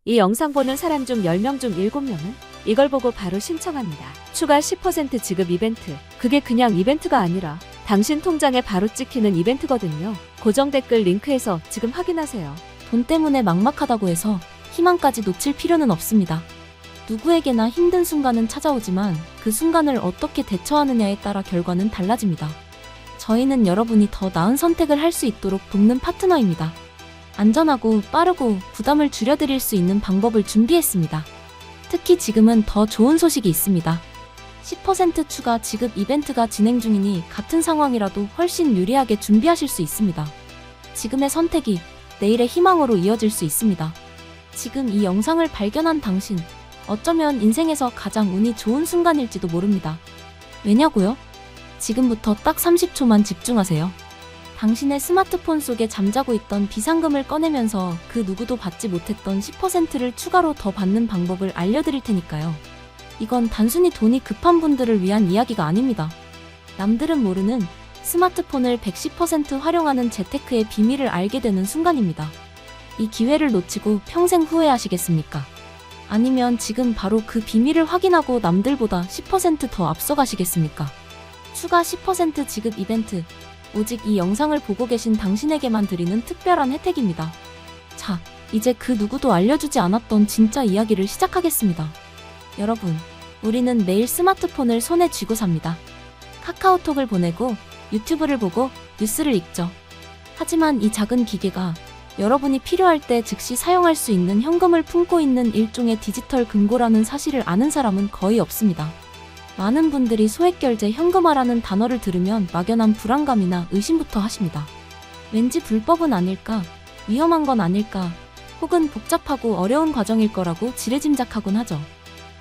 이 영상 보는 사람 중 10명 중 7명은 이걸 보고 바로 신청합니다. 추가 10% 지급 이벤트. 그게 그냥 이벤트가 아니라 당신 통장에 바로 찍히는 이벤트거든요. 고정 댓글 링크에서 지금 확인하세요. 돈 때문에 막막하다고 해서 희망까지 놓칠 필요는 없습니다. 누구에게나 힘든 순간은 찾아오지만 그 순간을 어떻게 대처하느냐에 따라 결과는 달라집니다. 저희는 여러분이 더 나은 선택을 할 수 있도록 돕는 파트너입니다. 안전하고 빠르고 부담을 줄여드릴 수 있는 방법을 준비했습니다. 특히 지금은 더 좋은 소식이 있습니다. 10% 추가 지급 이벤트가 진행 중이니 같은 상황이라도 훨씬 유리하게 준비하실 수 있습니다. 지금의 선택이 내일의 희망으로 이어질 수 있습니다. 지금 이 영상을 발견한 당신, 어쩌면 인생에서 가장 운이 좋은 순간일지도 모릅니다. 왜냐고요? 지금부터 딱 30초만 집중하세요. 당신의 스마트폰 속에 잠자고 있던 비상금을 꺼내면서 그 누구도 받지 못했던 10%를 추가로 더 받는 방법을 알려드릴 테니까요. 이건 단순히 돈이 급한 분들을 위한 이야기가 아닙니다. 남들은 모르는 스마트폰을 110% 활용하는 재테크의 비밀을 알게 되는 순간입니다. 이 기회를 놓치고 평생 후회하시겠습니까? 아니면 지금 바로 그 비밀을 확인하고 남들보다 10% 더 앞서가시겠습니까? 추가 10% 지급 이벤트. 오직 이 영상을 보고 계신 당신에게만 드리는 특별한 혜택입니다. 자, 이제 그 누구도 알려주지 않았던 진짜 이야기를 시작하겠습니다. 여러분, 우리는 매일 스마트폰을 손에 쥐고 삽니다. 카카오톡을 보내고 유튜브를 보고 뉴스를 읽죠. 하지만 이 작은 기계가 여러분이 필요할 때 즉시 사용할 수 있는 현금을 품고 있는 일종의 디지털 금고라는 사실을 아는 사람은 거의 없습니다. 많은 분들이 소액결제 현금화라는 단어를 들으면 막연한 불안감이나 의심부터 하십니다. 왠지 불법은 아닐까, 위험한 건 아닐까, 혹은 복잡하고 어려운 과정일 거라고 지레짐작하곤 하죠.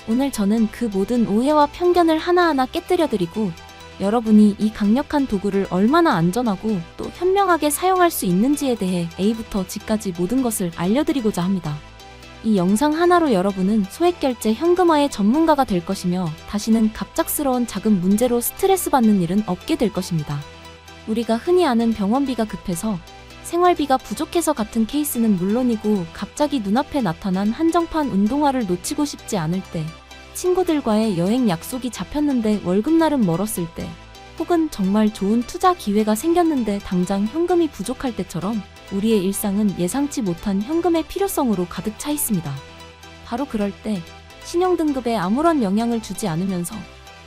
오늘 저는 그 모든 오해와 편견을 하나하나 깨뜨려드리고 여러분이 이 강력한 도구를 얼마나 안전하고 또 현명하게 사용할 수 있는지에 대해 A부터 G까지 모든 것을 알려드리고자 합니다. 이 영상 하나로 여러분은 소액결제 현금화의 전문가가 될 것이며 다시는 갑작스러운 자금 문제로 스트레스 받는 일은 없게 될 것입니다. 우리가 흔히 아는 병원비가 급해서 생활비가 부족해서 같은 케이스는 물론이고 갑자기 눈앞에 나타난 한정판 운동화를 놓치고 싶지 않을 때, 친구들과의 여행 약속이 잡혔는데 월급날은 멀었을 때, 혹은 정말 좋은 투자 기회가 생겼는데 당장 현금이 부족할 때처럼 우리의 일상은 예상치 못한 현금의 필요성으로 가득 차 있습니다. 바로 그럴 때 신용등급에 아무런 영향을 주지 않으면서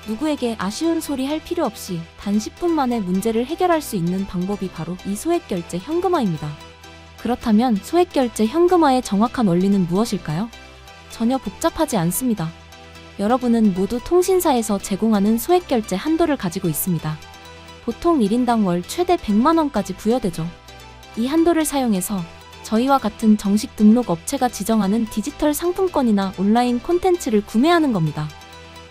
누구에게 아쉬운 소리 할 필요 없이 단 10분 만에 문제를 해결할 수 있는 방법이 바로 이 소액결제 현금화입니다. 그렇다면 소액결제 현금화의 정확한 원리는 무엇일까요? 전혀 복잡하지 않습니다. 여러분은 모두 통신사에서 제공하는 소액결제 한도를 가지고 있습니다. 보통 1인당 월 최대 100만원까지 부여되죠. 이 한도를 사용해서 저희와 같은 정식 등록 업체가 지정하는 디지털 상품권이나 온라인 콘텐츠를 구매하는 겁니다.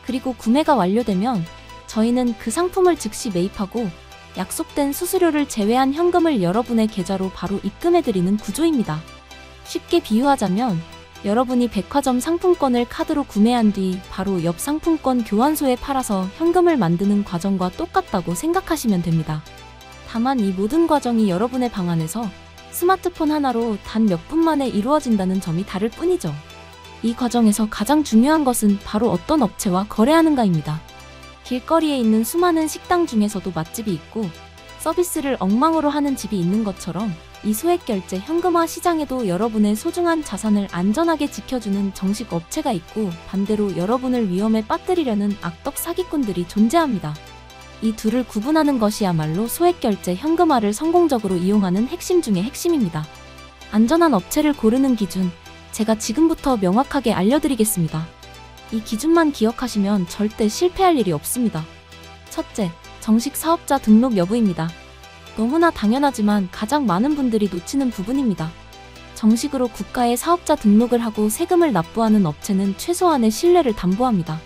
그리고 구매가 완료되면 저희는 그 상품을 즉시 매입하고 약속된 수수료를 제외한 현금을 여러분의 계좌로 바로 입금해드리는 구조입니다. 쉽게 비유하자면 여러분이 백화점 상품권을 카드로 구매한 뒤 바로 옆 상품권 교환소에 팔아서 현금을 만드는 과정과 똑같다고 생각하시면 됩니다. 다만 이 모든 과정이 여러분의 방 안에서 스마트폰 하나로 단 몇 분 만에 이루어진다는 점이 다를 뿐이죠. 이 과정에서 가장 중요한 것은 바로 어떤 업체와 거래하는가입니다. 길거리에 있는 수많은 식당 중에서도 맛집이 있고 서비스를 엉망으로 하는 집이 있는 것처럼 이 소액결제 현금화 시장에도 여러분의 소중한 자산을 안전하게 지켜주는 정식 업체가 있고 반대로 여러분을 위험에 빠뜨리려는 악덕 사기꾼들이 존재합니다. 이 둘을 구분하는 것이야말로 소액결제 현금화를 성공적으로 이용하는 핵심 중의 핵심입니다. 안전한 업체를 고르는 기준, 제가 지금부터 명확하게 알려드리겠습니다. 이 기준만 기억하시면 절대 실패할 일이 없습니다. 첫째, 정식 사업자 등록 여부입니다. 너무나 당연하지만 가장 많은 분들이 놓치는 부분입니다. 정식으로 국가에 사업자 등록을 하고 세금을 납부하는 업체는 최소한의 신뢰를 담보합니다.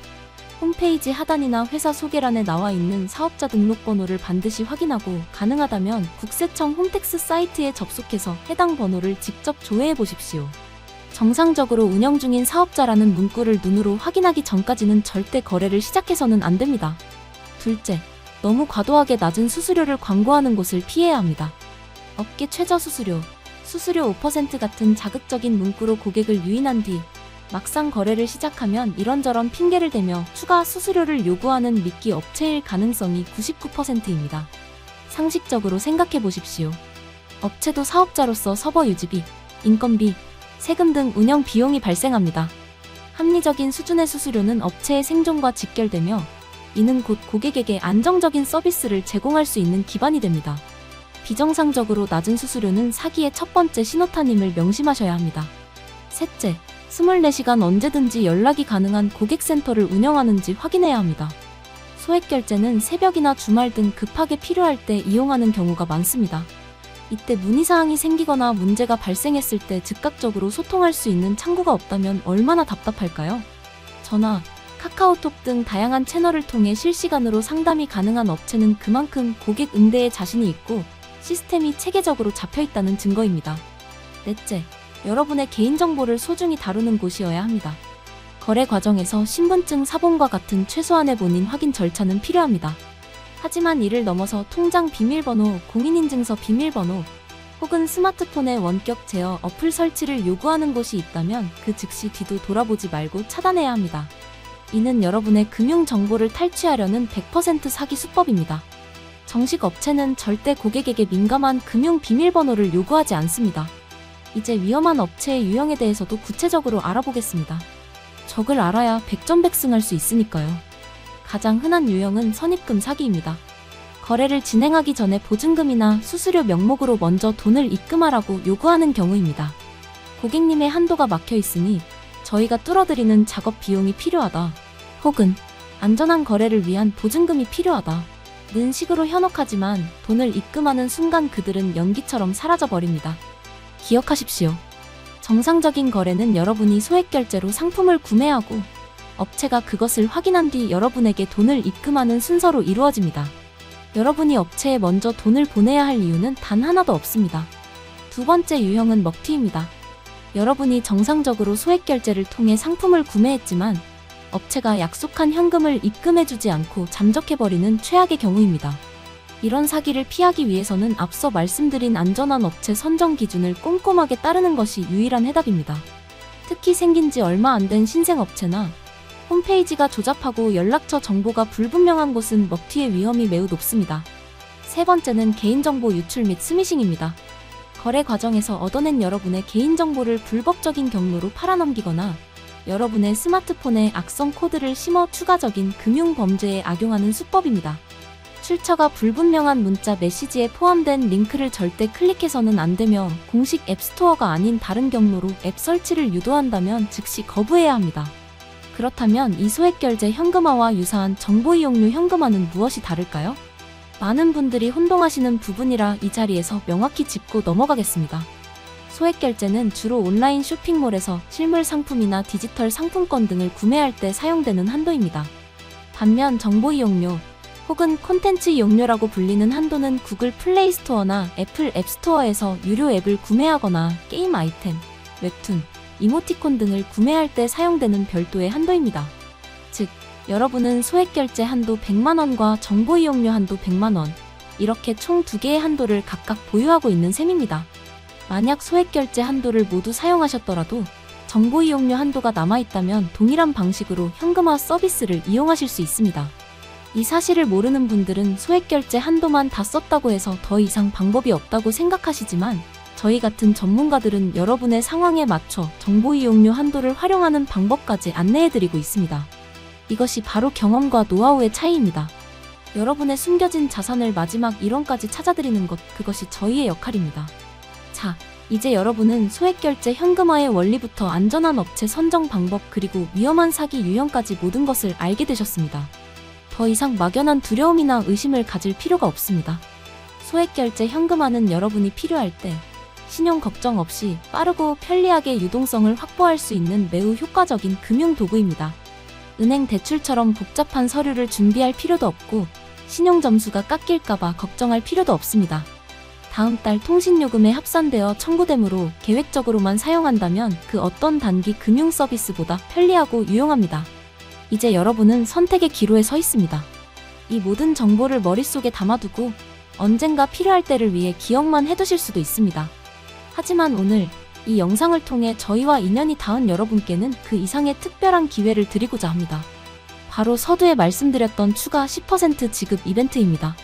홈페이지 하단이나 회사 소개란에 나와 있는 사업자 등록번호를 반드시 확인하고 가능하다면 국세청 홈택스 사이트에 접속해서 해당 번호를 직접 조회해 보십시오. 정상적으로 운영 중인 사업자라는 문구를 눈으로 확인하기 전까지는 절대 거래를 시작해서는 안 됩니다. 둘째, 너무 과도하게 낮은 수수료를 광고하는 곳을 피해야 합니다. 업계 최저 수수료, 수수료 5% 같은 자극적인 문구로 고객을 유인한 뒤 막상 거래를 시작하면 이런저런 핑계를 대며 추가 수수료를 요구하는 미끼 업체일 가능성이 99%입니다. 상식적으로 생각해 보십시오. 업체도 사업자로서 서버 유지비, 인건비, 세금 등 운영 비용이 발생합니다. 합리적인 수준의 수수료는 업체의 생존과 직결되며 이는 곧 고객에게 안정적인 서비스를 제공할 수 있는 기반이 됩니다. 비정상적으로 낮은 수수료는 사기의 첫 번째 신호탄임을 명심하셔야 합니다. 셋째, 24시간 언제든지 연락이 가능한 고객센터를 운영하는지 확인해야 합니다. 소액결제는 새벽이나 주말 등 급하게 필요할 때 이용하는 경우가 많습니다. 이때 문의사항이 생기거나 문제가 발생했을 때 즉각적으로 소통할 수 있는 창구가 없다면 얼마나 답답할까요? 전화, 카카오톡 등 다양한 채널을 통해 실시간으로 상담이 가능한 업체는 그만큼 고객 응대에 자신이 있고 시스템이 체계적으로 잡혀있다는 증거입니다. 넷째, 여러분의 개인정보를 소중히 다루는 곳이어야 합니다. 거래 과정에서 신분증 사본과 같은 최소한의 본인 확인 절차는 필요합니다. 하지만 이를 넘어서 통장 비밀번호, 공인인증서 비밀번호 혹은 스마트폰의 원격 제어 어플 설치를 요구하는 곳이 있다면 그 즉시 뒤도 돌아보지 말고 차단해야 합니다. 이는 여러분의 금융 정보를 탈취하려는 100% 사기 수법입니다. 정식 업체는 절대 고객에게 민감한 금융 비밀번호를 요구하지 않습니다. 이제 위험한 업체의 유형에 대해서도 구체적으로 알아보겠습니다. 적을 알아야 백전백승할 수 있으니까요. 가장 흔한 유형은 선입금 사기입니다. 거래를 진행하기 전에 보증금이나 수수료 명목으로 먼저 돈을 입금하라고 요구하는 경우입니다. 고객님의 한도가 막혀 있으니 저희가 뚫어드리는 작업 비용이 필요하다. 혹은 안전한 거래를 위한 보증금이 필요하다. 는 식으로 현혹하지만 돈을 입금하는 순간 그들은 연기처럼 사라져버립니다. 기억하십시오. 정상적인 거래는 여러분이 소액결제로 상품을 구매하고 업체가 그것을 확인한 뒤 여러분에게 돈을 입금하는 순서로 이루어집니다. 여러분이 업체에 먼저 돈을 보내야 할 이유는 단 하나도 없습니다. 두 번째 유형은 먹튀입니다. 여러분이 정상적으로 소액결제를 통해 상품을 구매했지만 업체가 약속한 현금을 입금해주지 않고 잠적해버리는 최악의 경우입니다. 이런 사기를 피하기 위해서는 앞서 말씀드린 안전한 업체 선정 기준을 꼼꼼하게 따르는 것이 유일한 해답입니다. 특히 생긴 지 얼마 안 된 신생업체나 홈페이지가 조잡하고 연락처 정보가 불분명한 곳은 먹튀의 위험이 매우 높습니다. 세 번째는 개인정보 유출 및 스미싱입니다. 거래 과정에서 얻어낸 여러분의 개인정보를 불법적인 경로로 팔아넘기거나 여러분의 스마트폰에 악성 코드를 심어 추가적인 금융범죄에 악용하는 수법입니다. 출처가 불분명한 문자 메시지에 포함된 링크를 절대 클릭해서는 안 되며 공식 앱스토어가 아닌 다른 경로로 앱 설치를 유도한다면 즉시 거부해야 합니다. 그렇다면 이 소액결제 현금화와 유사한 정보이용료 현금화는 무엇이 다를까요? 많은 분들이 혼동하시는 부분이라 이 자리에서 명확히 짚고 넘어가겠습니다. 소액결제는 주로 온라인 쇼핑몰에서 실물 상품이나 디지털 상품권 등을 구매할 때 사용되는 한도입니다. 반면 정보이용료 혹은 콘텐츠 이용료라고 불리는 한도는 구글 플레이 스토어나 애플 앱스토어에서 유료 앱을 구매하거나 게임 아이템, 웹툰, 이모티콘 등을 구매할 때 사용되는 별도의 한도입니다. 즉, 여러분은 소액결제 한도 100만원과 정보이용료 한도 100만원, 이렇게 총 2개의 한도를 각각 보유하고 있는 셈입니다. 만약 소액결제 한도를 모두 사용하셨더라도 정보이용료 한도가 남아있다면 동일한 방식으로 현금화 서비스를 이용하실 수 있습니다. 이 사실을 모르는 분들은 소액결제 한도만 다 썼다고 해서 더 이상 방법이 없다고 생각하시지만 저희 같은 전문가들은 여러분의 상황에 맞춰 정보이용료 한도를 활용하는 방법까지 안내해드리고 있습니다. 이것이 바로 경험과 노하우의 차이입니다. 여러분의 숨겨진 자산을 마지막 1원까지 찾아드리는 것, 그것이 저희의 역할입니다. 자, 이제 여러분은 소액결제 현금화의 원리부터 안전한 업체 선정 방법 그리고 위험한 사기 유형까지 모든 것을 알게 되셨습니다. 더 이상 막연한 두려움이나 의심을 가질 필요가 없습니다. 소액결제 현금화는 여러분이 필요할 때 신용 걱정 없이 빠르고 편리하게 유동성을 확보할 수 있는 매우 효과적인 금융 도구입니다. 은행 대출처럼 복잡한 서류를 준비할 필요도 없고 신용 점수가 깎일까봐 걱정할 필요도 없습니다. 다음 달 통신요금에 합산되어 청구되므로 계획적으로만 사용한다면 그 어떤 단기 금융 서비스보다 편리하고 유용합니다. 이제 여러분은 선택의 기로에 서 있습니다. 이 모든 정보를 머릿속에 담아두고 언젠가 필요할 때를 위해 기억만 해두실 수도 있습니다. 하지만 오늘 이 영상을 통해 저희와 인연이 닿은 여러분께는 그 이상의 특별한 기회를 드리고자 합니다. 바로 서두에 말씀드렸던 추가 10% 지급 이벤트입니다.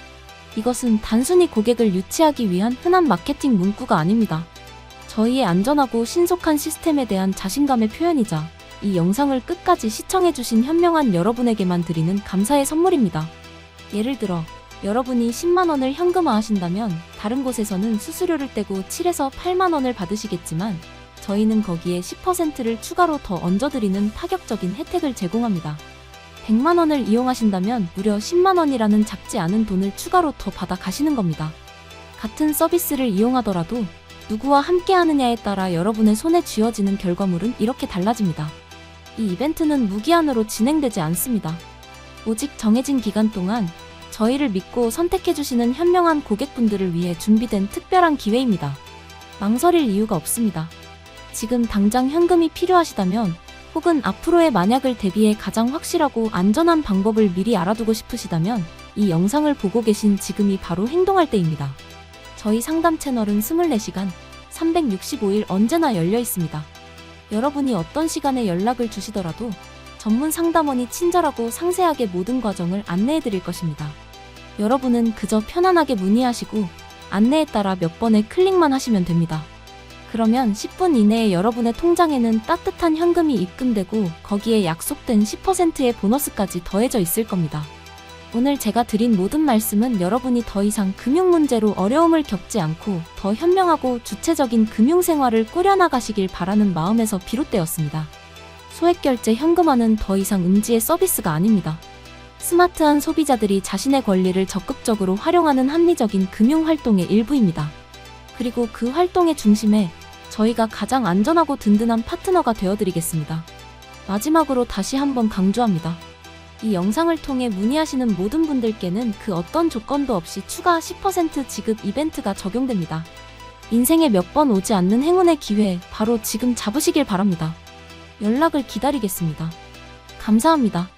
이것은 단순히 고객을 유치하기 위한 흔한 마케팅 문구가 아닙니다. 저희의 안전하고 신속한 시스템에 대한 자신감의 표현이자 이 영상을 끝까지 시청해주신 현명한 여러분에게만 드리는 감사의 선물입니다. 예를 들어 여러분이 10만원을 현금화하신다면 다른 곳에서는 수수료를 떼고 7에서 8만원을 받으시겠지만 저희는 거기에 10%를 추가로 더 얹어드리는 파격적인 혜택을 제공합니다. 100만원을 이용하신다면 무려 10만원이라는 작지 않은 돈을 추가로 더 받아 가시는 겁니다. 같은 서비스를 이용하더라도 누구와 함께 하느냐에 따라 여러분의 손에 쥐어지는 결과물은 이렇게 달라집니다. 이 이벤트는 무기한으로 진행되지 않습니다. 오직 정해진 기간 동안 저희를 믿고 선택해주시는 현명한 고객분들을 위해 준비된 특별한 기회입니다. 망설일 이유가 없습니다. 지금 당장 현금이 필요하시다면 혹은 앞으로의 만약을 대비해 가장 확실하고 안전한 방법을 미리 알아두고 싶으시다면 이 영상을 보고 계신 지금이 바로 행동할 때입니다. 저희 상담 채널은 24시간, 365일 언제나 열려 있습니다. 여러분이 어떤 시간에 연락을 주시더라도 전문 상담원이 친절하고 상세하게 모든 과정을 안내해 드릴 것입니다. 여러분은 그저 편안하게 문의하시고 안내에 따라 몇 번의 클릭만 하시면 됩니다. 그러면 10분 이내에 여러분의 통장에는 따뜻한 현금이 입금되고 거기에 약속된 10%의 보너스까지 더해져 있을 겁니다. 오늘 제가 드린 모든 말씀은 여러분이 더 이상 금융 문제로 어려움을 겪지 않고 더 현명하고 주체적인 금융 생활을 꾸려나가시길 바라는 마음에서 비롯되었습니다. 소액결제 현금화는 더 이상 음지의 서비스가 아닙니다. 스마트한 소비자들이 자신의 권리를 적극적으로 활용하는 합리적인 금융 활동의 일부입니다. 그리고 그 활동의 중심에 저희가 가장 안전하고 든든한 파트너가 되어드리겠습니다. 마지막으로 다시 한번 강조합니다. 이 영상을 통해 문의하시는 모든 분들께는 그 어떤 조건도 없이 추가 10% 지급 이벤트가 적용됩니다. 인생에 몇 번 오지 않는 행운의 기회 바로 지금 잡으시길 바랍니다. 연락을 기다리겠습니다. 감사합니다.